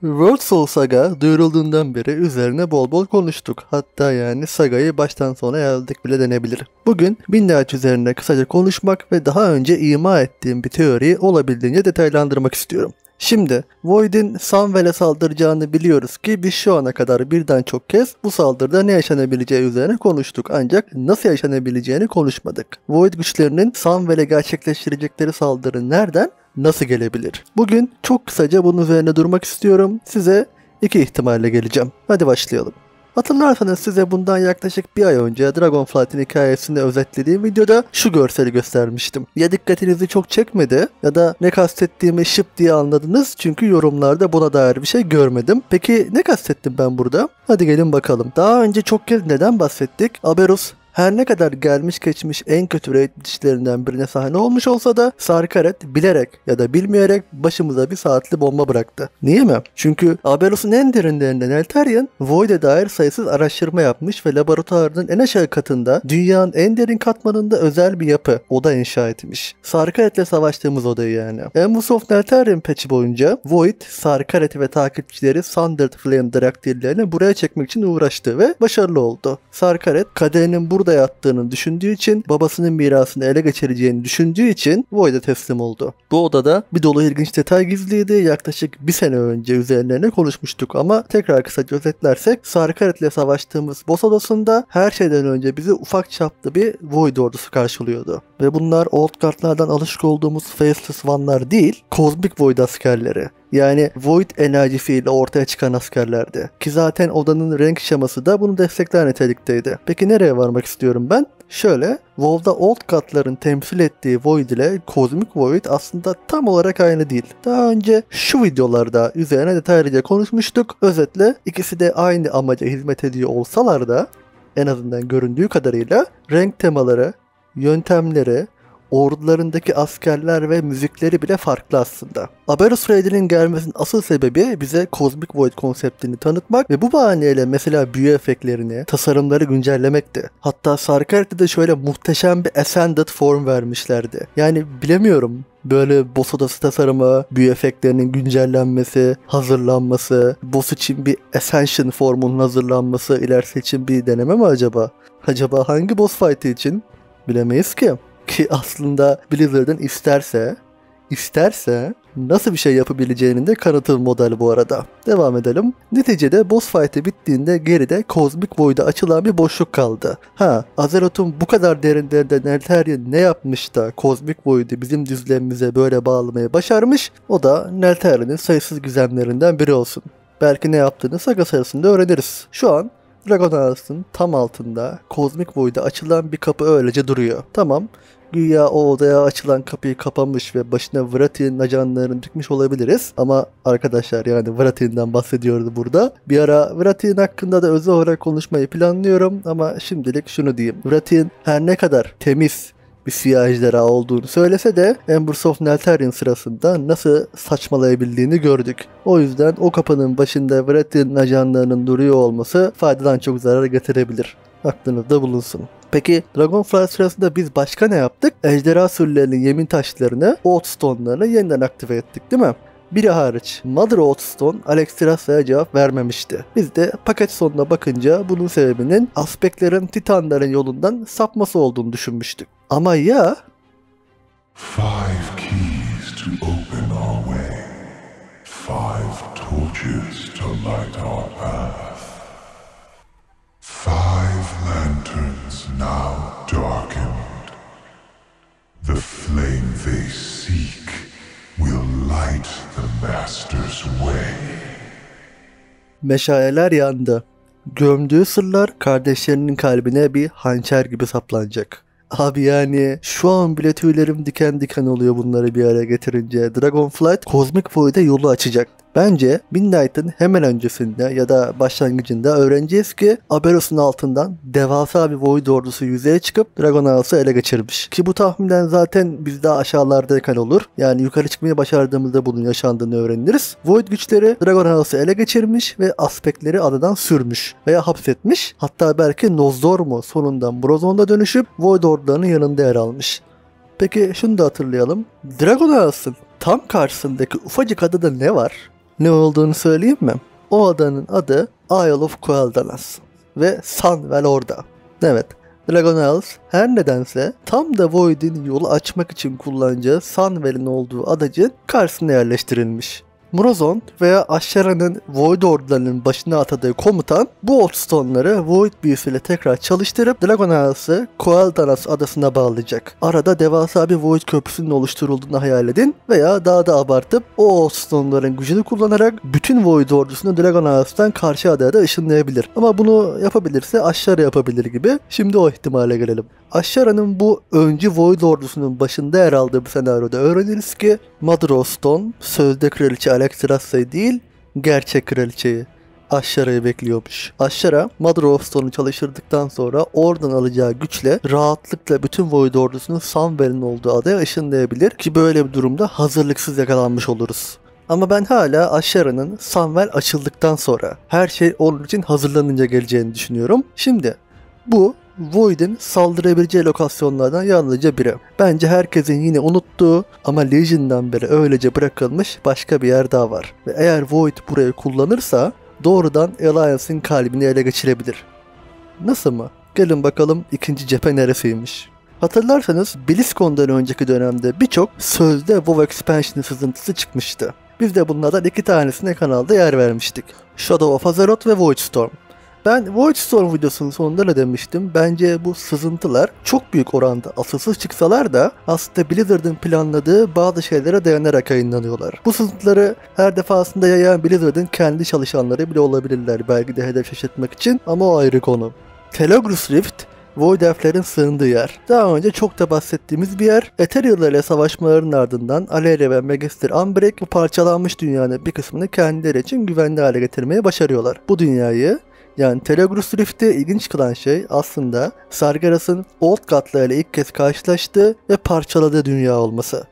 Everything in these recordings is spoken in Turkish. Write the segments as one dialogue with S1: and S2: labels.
S1: World Soul Saga duyurulduğundan beri üzerine bol bol konuştuk. Hatta yani sagayı baştan sona yazdık bile denebilir. Bugün Midnight üzerine kısaca konuşmak ve daha önce ima ettiğim bir teoriyi olabildiğince detaylandırmak istiyorum. Şimdi Void'in Sunwell'e saldıracağını biliyoruz ki biz şu ana kadar birden çok kez bu saldırıda ne yaşanabileceği üzerine konuştuk, ancak nasıl yaşanabileceğini konuşmadık. Void güçlerinin Sunwell'e gerçekleştirecekleri saldırı nereden, nasıl gelebilir? Bugün çok kısaca bunun üzerine durmak istiyorum. Size iki ihtimalle geleceğim. Hadi başlayalım. Hatırlarsanız size bundan yaklaşık bir ay önce Dragonflight'in hikayesini özetlediğim videoda şu görseli göstermiştim. Ya dikkatinizi çok çekmedi ya da ne kastettiğimi şıp diye anladınız, çünkü yorumlarda buna dair bir şey görmedim. Peki ne kastettim ben burada? Hadi gelin bakalım. Daha önce çok kez neden bahsettik? Aberus her ne kadar gelmiş geçmiş en kötü raid dişlerinden birine sahne olmuş olsa da Sarkaret bilerek ya da bilmeyerek başımıza bir saatli bomba bıraktı. Niye mi? Çünkü Aberus'un en derinlerinden Eltarion, Void'e dair sayısız araştırma yapmış ve laboratuvarının en aşağı katında dünyanın en derin katmanında özel bir yapı, oda inşa etmiş. Sarkaret'le savaştığımız odayı yani. Embers of Eltarion patch'i boyunca Void, Sarkaret'i ve takipçileri Sundered Flame Draktylilerini buraya çekmek için uğraştı ve başarılı oldu. Sarkaret, kaderinin burada yattığını düşündüğü için, babasının mirasını ele geçireceğini düşündüğü için Void'e teslim oldu. Bu odada bir dolu ilginç detay gizliydi. Yaklaşık bir sene önce üzerlerine konuşmuştuk ama tekrar kısaca özetlersek, Sarkaret'le savaştığımız boss odasında her şeyden önce bizi ufak çaplı bir Void ordusu karşılıyordu. Ve bunlar Old Guard'lardan alışık olduğumuz Faceless One'lar değil, Cosmic Void askerleri. Yani Void enerjisiyle ortaya çıkan askerlerdi. Ki zaten odanın renk şeması da bunu destekler nitelikteydi. Peki nereye varmak istiyorum ben? Şöyle, WoW'da Old God'ların temsil ettiği Void ile Cosmic Void aslında tam olarak aynı değil. Daha önce şu videolarda üzerine detaylıca konuşmuştuk. Özetle ikisi de aynı amaca hizmet ediyor olsalar da en azından göründüğü kadarıyla renk temaları, yöntemleri, ordularındaki askerler ve müzikleri bile farklı aslında. Aberus Raid'inin gelmesinin asıl sebebi bize Cosmic Void konseptini tanıtmak ve bu bahaneyle mesela büyü efektlerini, tasarımları güncellemekti. Hatta Sarkaret'te de şöyle muhteşem bir Ascended form vermişlerdi. Yani bilemiyorum, böyle boss odası tasarımı, büyü efektlerinin güncellenmesi, hazırlanması, boss için bir Ascension formunun hazırlanması ilerisi için bir deneme mi acaba? Acaba hangi boss fight'ı için? Bilemeyiz ki. Ki aslında Blizzard'ın isterse nasıl bir şey yapabileceğinin de kanıtı model bu arada. Devam edelim. Neticede boss fight'ı bittiğinde geride Cosmic Void'a açılan bir boşluk kaldı. Azeroth'un bu kadar derinlerinden Eltarion ne yapmış da Cosmic Void'i bizim düzlemimize böyle bağlamayı başarmış? O da Eltarion'un sayısız gizemlerinden biri olsun. Belki ne yaptığını saga sırasında öğreniriz. Şu an Dragonhans'ın tam altında Cosmic Void'a açılan bir kapı öylece duruyor. Tamam, güya o odaya açılan kapıyı kapamış ve başına Wrathi'nin ajanlarını dikmiş olabiliriz. Ama arkadaşlar, yani Wrathi'nden bahsediyordu burada. Bir ara Wrathi'nin hakkında da özel olarak konuşmayı planlıyorum ama şimdilik şunu diyeyim. Wrathi'nin her ne kadar temiz bir siyah ejderha olduğunu söylese de Embers of Eltarion sırasında nasıl saçmalayabildiğini gördük. O yüzden o kapının başında Wrathi'nin ajanlarının duruyor olması faydadan çok zarar getirebilir. Aklınızda bulunsun. Peki Dragonflight sırasında biz başka ne yaptık? Ejderha sürülerinin yemin taşlarını, Oathstone'larını yeniden aktive ettik, değil mi? Biri hariç Mother Oathstone Alexstrasza'ya cevap vermemişti. Biz de paket sonuna bakınca bunun sebebinin aspektlerin Titanların yolundan sapması olduğunu düşünmüştük. Ama ya...
S2: Five keys to open our way. Five torches to light our path. Five lanterns now darkened. The flame they seek will light the Master's way.
S1: Meşaleler yandı. Gömdüğü sırlar kardeşlerinin kalbine bir hançer gibi saplanacak. Abi yani şu an bile tüylerim diken diken oluyor bunları bir araya getirince. Dragonflight Cosmic Void'e yolu açacak. Bence Midnight'ın hemen öncesinde ya da başlangıcında öğreneceğiz ki Aberus'un altından devasa bir Void ordusu yüzeye çıkıp Dragonhans'ı ele geçirmiş. Ki bu tahminden zaten biz daha aşağılardayken olur. Yani yukarı çıkmayı başardığımızda bunun yaşandığını öğreniriz. Void güçleri Dragonhans'ı ele geçirmiş ve aspektleri adadan sürmüş veya hapsetmiş. Hatta belki Nozdormu sonundan Brozon'da dönüşüp Void ordularının yanında yer almış. Peki şunu da hatırlayalım. Dragonhans'ın tam karşısındaki ufacık adada ne var? Ne olduğunu söyleyeyim mi? O adanın adı Isle of Quel'Thalas ve Sunwell orada. Evet, Dragonlance her nedense tam da Void'in yolu açmak için kullanacağı Sunwell'in olduğu adacın karşısına yerleştirilmiş. Murozond veya Ashera'nın Void ordularının başına atadığı komutan bu Oldstone'ları Void büyüsüyle tekrar çalıştırıp Dragonlance'ı Quel'Thalas adasına bağlayacak. Arada devasa bir Void köprüsünün oluşturulduğunu hayal edin veya daha da abartıp o Oldstone'ların gücünü kullanarak bütün Void ordusunu Dragonlance'dan karşı adaya da ışınlayabilir. Ama bunu yapabilirse Ashera yapabilir gibi. Şimdi o ihtimale gelelim. Ashera'nın bu öncü Void ordusunun başında yer aldığı bu senaryoda öğreniriz ki Mother of Stone sözde kraliçe Alexstrasza'yı değil, gerçek kraliçeyi, Ashera'yı bekliyormuş. Ashera, Mother of Stone'u çalıştırdıktan sonra oradan alacağı güçle rahatlıkla bütün Void ordusunu Sunwell'in olduğu adaya ışınlayabilir ki böyle bir durumda hazırlıksız yakalanmış oluruz. Ama ben hala Ashera'nın Sunwell açıldıktan sonra her şey onun için hazırlanınca geleceğini düşünüyorum. Şimdi bu Void'in saldırabileceği lokasyonlardan yalnızca biri. Bence herkesin yine unuttuğu ama Legion'dan beri öylece bırakılmış başka bir yer daha var. Ve eğer Void burayı kullanırsa doğrudan Alliance'in kalbini ele geçirebilir. Nasıl mı? Gelin bakalım ikinci cephe neresiymiş? Hatırlarsanız BlizzCon'dan önceki dönemde birçok sözde WoW Expansion sızıntısı çıkmıştı. Biz de bunlardan 2 tanesine kanalda yer vermiştik. Shadow of Azeroth ve Voidstorm. Ben Voidstorm videosunun sonunda ne demiştim? Bence bu sızıntılar çok büyük oranda asılsız çıksalar da aslında Blizzard'ın planladığı bazı şeylere dayanarak yayınlanıyorlar. Bu sızıntıları her defasında yayan Blizzard'ın kendi çalışanları bile olabilirler belki de hedef şaşırtmak için ama o ayrı konu. Telegrus Rift, Void Elf'lerin sığındığı yer. Daha önce çok da bahsettiğimiz bir yer. Ethereal'lar ile savaşmaların ardından Alleria ve Magister Umbric bu parçalanmış dünyanın bir kısmını kendileri için güvenli hale getirmeye başarıyorlar. Bu dünyayı yani Telegrus Rift'i ilginç kılan şey aslında Sargeras'ın Old God'la ile ilk kez karşılaştığı ve parçaladığı dünya olması.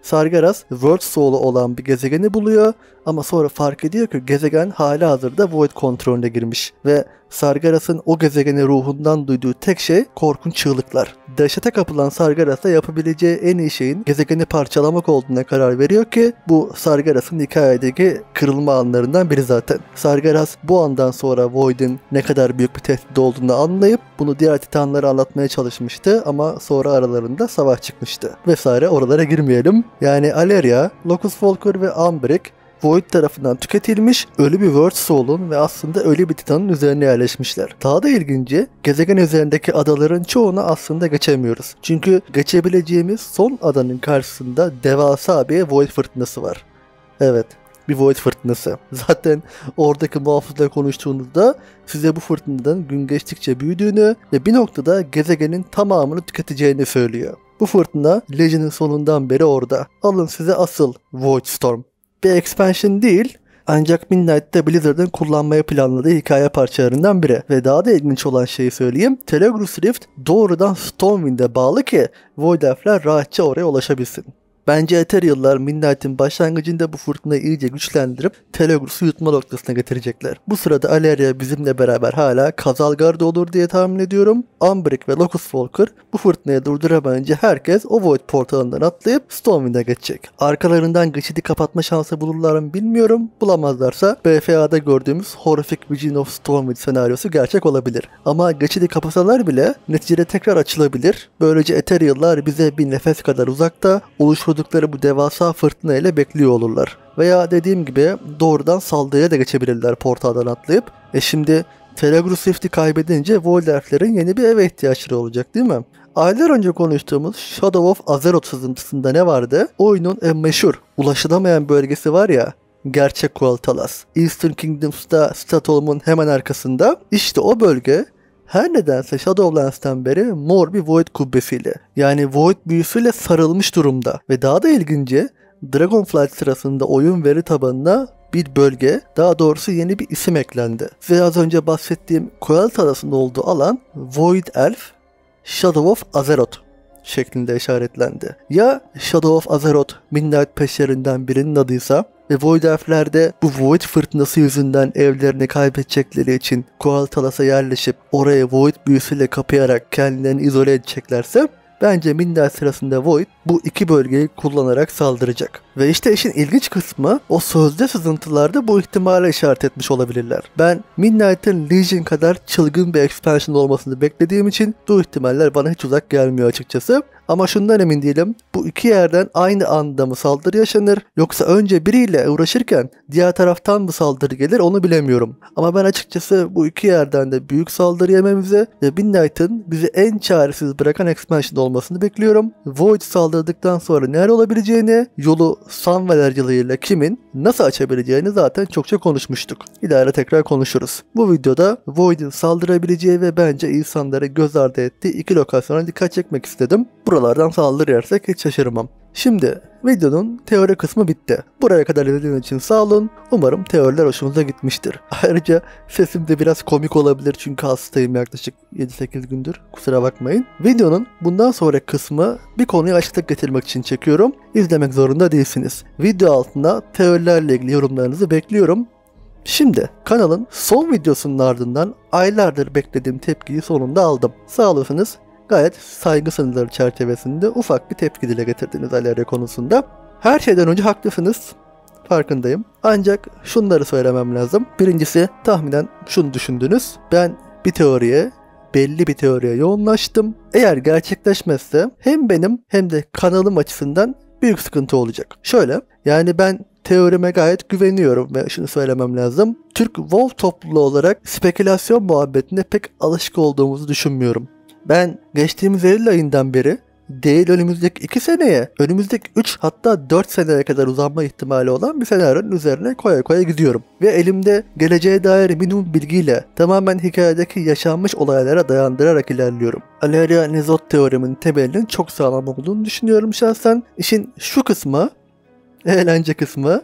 S1: Sargeras, World Soul'u olan bir gezegeni buluyor ama sonra fark ediyor ki gezegen halihazırda Void kontrolüne girmiş ve Sargeras'ın o gezegeni ruhundan duyduğu tek şey korkunç çığlıklar. Dehşete kapılan Sargeras'a yapabileceği en iyi şeyin gezegeni parçalamak olduğuna karar veriyor ki bu Sargeras'ın hikayedeki kırılma anlarından biri zaten. Sargeras bu andan sonra Void'in ne kadar büyük bir tehdit olduğunu anlayıp bunu diğer titanlara anlatmaya çalışmıştı ama sonra aralarında savaş çıkmıştı. Vesaire oralara girmeyelim. Yani Alleria, Locuswalker ve Umbric Void tarafından tüketilmiş ölü bir World Soul'un ve aslında ölü bir Titan'ın üzerine yerleşmişler. Daha da ilginci, gezegen üzerindeki adaların çoğunu aslında geçemiyoruz. Çünkü geçebileceğimiz son adanın karşısında devasa bir Void fırtınası var. Evet, bir Void fırtınası. Zaten oradaki muhafızla konuştuğunuzda size bu fırtınadan gün geçtikçe büyüdüğünü ve bir noktada gezegenin tamamını tüketeceğini söylüyor. Bu fırtına Legion'ın sonundan beri orada. Alın size asıl Void Storm. Bir expansion değil ancak Midnight'te Blizzard'ın kullanmaya planladığı hikaye parçalarından biri. Ve daha da ilginç olan şeyi söyleyeyim. Telegrus Rift doğrudan Stormwind'e bağlı ki Void Elf'ler rahatça oraya ulaşabilsin. Bence Ethereal'lar Midnight'in başlangıcında bu fırtınayı iyice güçlendirip Telegrus'u yutma noktasına getirecekler. Bu sırada Alleria bizimle beraber hala Khazalgar'da olur diye tahmin ediyorum. Umbric ve Locuswalker bu fırtınayı durduramayınca herkes o Void portalından atlayıp Stormwind'e geçecek. Arkalarından geçidi kapatma şansı bulurlar mı bilmiyorum. Bulamazlarsa BFA'da gördüğümüz Horrific Vision of Stormwind senaryosu gerçek olabilir. Ama geçidi kapasalar bile neticede tekrar açılabilir. Böylece Ethereal'lar bize bir nefes kadar uzakta oluşturdukları bu devasa fırtına ile bekliyor olurlar. Veya dediğim gibi doğrudan saldırıya da geçebilirler portaldan atlayıp. Şimdi Telegrus Rift'i kaybedince Void Elf'lerin yeni bir eve ihtiyaçları olacak değil mi? Aylar önce konuştuğumuz Shadow of Azeroth sızıntısında ne vardı? Oyunun en meşhur ulaşılamayan bölgesi var ya, gerçek Quel'Thalas. Eastern Kingdoms'ta Stratholme'un hemen arkasında. İşte o bölge her nedense Shadowlands'tan beri mor bir Void kubbesiyle yani Void büyüsüyle sarılmış durumda. Ve daha da ilginci Dragonflight sırasında oyun veri tabanına bir bölge, daha doğrusu yeni bir isim eklendi. Ve az önce bahsettiğim Quel'Thalas'ın olduğu alan Void Elf Shadow of Azeroth şeklinde işaretlendi. Ya Shadow of Azeroth Midnight peşlerinden birinin adıysa ve Void Elf'ler de bu Void fırtınası yüzünden evlerini kaybedecekleri için Quel'Thalas'a yerleşip oraya Void büyüsüyle kapayarak kendilerini izole edeceklerse bence Midnight sırasında Void bu iki bölgeyi kullanarak saldıracak. Ve işte işin ilginç kısmı, o sözde sızıntılarda bu ihtimale işaret etmiş olabilirler. Ben Midnight'ın Legion kadar çılgın bir expansion olmasını beklediğim için bu ihtimaller bana hiç uzak gelmiyor açıkçası. Ama şundan emin değilim. Bu iki yerden aynı anda mı saldırı yaşanır, yoksa önce biriyle uğraşırken diğer taraftan mı saldırı gelir onu bilemiyorum. Ama ben açıkçası bu iki yerden de büyük saldırı yememizi ve Midnight'ın bizi en çaresiz bırakan expansion olmasını bekliyorum. Void saldırdıktan sonra neler olabileceğini, yolu Sunwell aracılığıyla kimin nasıl açabileceğini zaten çokça konuşmuştuk. İleride tekrar konuşuruz. Bu videoda Void'in saldırabileceği ve bence insanları göz ardı ettiği iki lokasyona dikkat çekmek istedim. Buralardan saldırı yersek hiç şaşırmam. Şimdi videonun teori kısmı bitti. Buraya kadar izlediğiniz için sağ olun. Umarım teoriler hoşunuza gitmiştir. Ayrıca sesim de biraz komik olabilir çünkü hastayım yaklaşık 7-8 gündür. Kusura bakmayın. Videonun bundan sonraki kısmı bir konuya açıklık getirmek için çekiyorum. İzlemek zorunda değilsiniz. Video altına teorilerle ilgili yorumlarınızı bekliyorum. Şimdi kanalın son videosunun ardından aylardır beklediğim tepkiyi sonunda aldım. Sağ olasınız. Gayet saygı sınırları çerçevesinde ufak bir tepki dile getirdiniz Aleria konusunda. Her şeyden önce haklısınız. Farkındayım. Ancak şunları söylemem lazım. Birincisi, tahminen şunu düşündünüz. Ben belli bir teoriye yoğunlaştım. Eğer gerçekleşmezse hem benim hem de kanalım açısından büyük sıkıntı olacak. Şöyle, yani ben teorime gayet güveniyorum ve şunu söylemem lazım. Türk WoW topluluğu olarak spekülasyon muhabbetine pek alışık olduğumuzu düşünmüyorum. Ben geçtiğimiz Eylül ayından beri değil önümüzdeki 2 seneye, önümüzdeki 3 hatta 4 seneye kadar uzanma ihtimali olan bir senaryonun üzerine koya koya gidiyorum. Ve elimde geleceğe dair minimum bilgiyle tamamen hikayedeki yaşanmış olaylara dayandırarak ilerliyorum. Aleria Nezot teorimin temelinin çok sağlam olduğunu düşünüyorum şahsen. İşin şu kısmı, eğlence kısmı,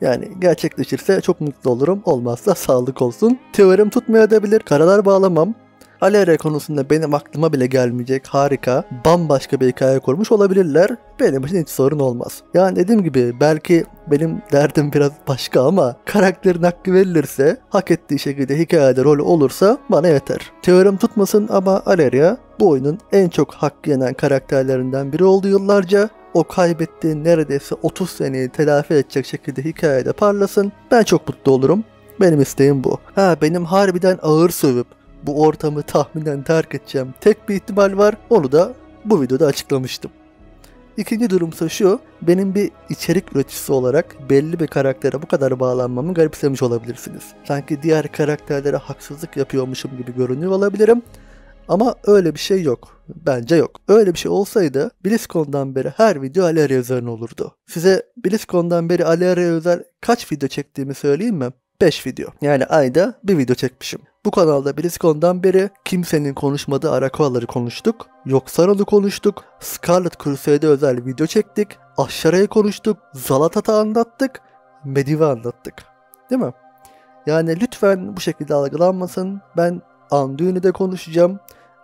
S1: yani gerçekleşirse çok mutlu olurum, olmazsa sağlık olsun. Teorim tutmayabilir, karalar bağlamam. Aleria konusunda benim aklıma bile gelmeyecek harika, bambaşka bir hikaye kurmuş olabilirler. Benim için hiç sorun olmaz. Yani dediğim gibi belki benim derdim biraz başka ama karakterin hakkı verilirse, hak ettiği şekilde hikayede rolü olursa bana yeter. Teorim tutmasın ama Aleria bu oyunun en çok hakkı yenen karakterlerinden biri oldu yıllarca. O kaybettiği neredeyse 30 seneyi telafi edecek şekilde hikayede parlasın. Ben çok mutlu olurum. Benim isteğim bu. Benim harbiden ağır sövüp bu ortamı tahminen terk edeceğim tek bir ihtimal var. Onu da bu videoda açıklamıştım. İkinci durumsa şu, benim bir içerik üreticisi olarak belli bir karaktere bu kadar bağlanmamı garipsemiş olabilirsiniz. Sanki diğer karakterlere haksızlık yapıyormuşum gibi görünüyor olabilirim. Ama öyle bir şey yok. Bence yok. Öyle bir şey olsaydı BlizzCon'dan beri her video Aleria üzerine olurdu. Size BlizzCon'dan beri Aleria özel kaç video çektiğimi söyleyeyim mi? 5 video. Yani ayda bir video çekmişim. Bu kanalda BlizzCon'dan beri kimsenin konuşmadığı Araquaları konuştuk. Yoksaro'lu konuştuk. Scarlet Crusade'e özel video çektik. Ashlara'yı konuştuk. Zalatat'ı anlattık. Medivh'i anlattık. Değil mi? Yani lütfen bu şekilde algılanmasın. Ben Anduin'i de konuşacağım.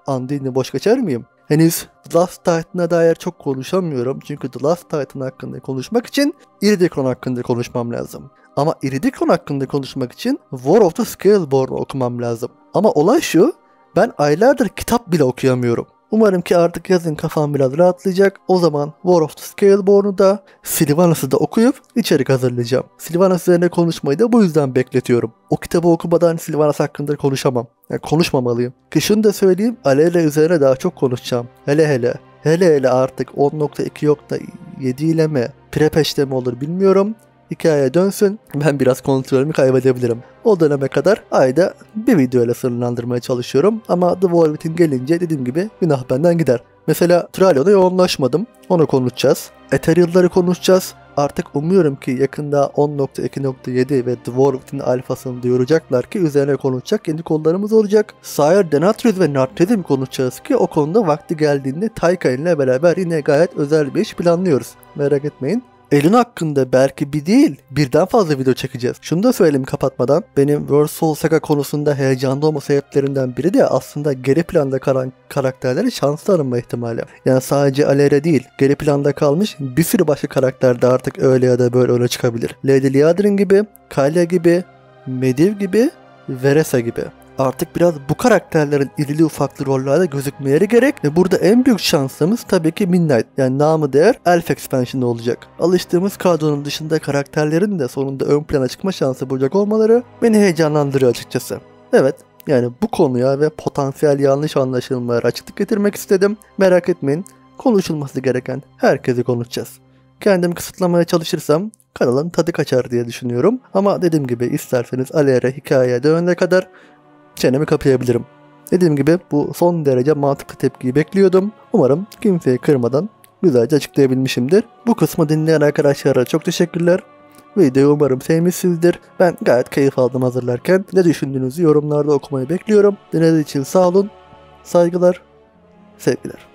S1: Anduin'i boş geçer miyim? Henüz The Last Titan'a dair çok konuşamıyorum. Çünkü The Last Titan hakkında konuşmak için Iridikon hakkında konuşmam lazım. Ama Iridikon hakkında konuşmak için War of the Scaleborn'u okumam lazım. Ama olay şu, ben aylardır kitap bile okuyamıyorum. Umarım ki artık yazın kafam biraz rahatlayacak. O zaman War of the Scaleborn'u da Sylvanas'ı da okuyup içerik hazırlayacağım. Sylvanas üzerine konuşmayı da bu yüzden bekletiyorum. O kitabı okumadan Sylvanas hakkında konuşamam. Yani konuşmamalıyım. Ki şunu da söyleyeyim, Aleria üzerine daha çok konuşacağım. Hele artık 10.2.7 ile mi, Prepeş'te mi olur bilmiyorum. Hikaye dönsün, ben biraz kontrolümü kaybedebilirim. O döneme kadar ayda bir video ile sınırlandırmaya çalışıyorum. Ama The War Within gelince dediğim gibi günah benden gider. Mesela Thrallion'a yoğunlaşmadım. Onu konuşacağız. Ethereal'ları konuşacağız. Artık umuyorum ki yakında 10.2.7 ve The War Within alfasını duyuracaklar ki üzerine konuşacak yeni konularımız olacak. Sire Denatrius ve Nartez'im konuşacağız ki o konuda vakti geldiğinde Taycan ile beraber yine gayet özel bir iş planlıyoruz. Merak etmeyin. Elun hakkında belki bir değil, birden fazla video çekeceğiz. Şunu da söyleyeyim kapatmadan. Benim World Soul Saga konusunda heyecanlı olma sebeplerinden biri de aslında geri planda kalan karakterleri şanslı arınma ihtimali. Yani sadece Aleria değil, geri planda kalmış bir sürü başka karakter de artık öyle ya da böyle öne çıkabilir. Lady Liadrin gibi, Kaalia gibi, Medivh gibi, Veresa gibi. Artık biraz bu karakterlerin irili ufaklı rollerde gözükmeleri gerek ve burada en büyük şansımız tabii ki Midnight, yani namı değer Elf Expansion'da olacak. Alıştığımız kadronun dışında karakterlerin de sonunda ön plana çıkma şansı bulacak olmaları beni heyecanlandırıyor açıkçası. Evet, yani bu konuya ve potansiyel yanlış anlaşılmalara açıklık getirmek istedim. Merak etmeyin, konuşulması gereken herkesi konuşacağız. Kendimi kısıtlamaya çalışırsam kanalın tadı kaçar diye düşünüyorum. Ama dediğim gibi isterseniz aleyhine hikayeye dönene kadar çenemi kapayabilirim. Dediğim gibi bu son derece mantıklı tepkiyi bekliyordum. Umarım kimseyi kırmadan güzelce açıklayabilmişimdir. Bu kısmı dinleyen arkadaşlara çok teşekkürler. Videoyu umarım sevmişsinizdir. Ben gayet keyif aldım hazırlarken. Ne düşündüğünüzü yorumlarda okumayı bekliyorum. Dinlediğiniz için sağ olun. Saygılar, sevgiler.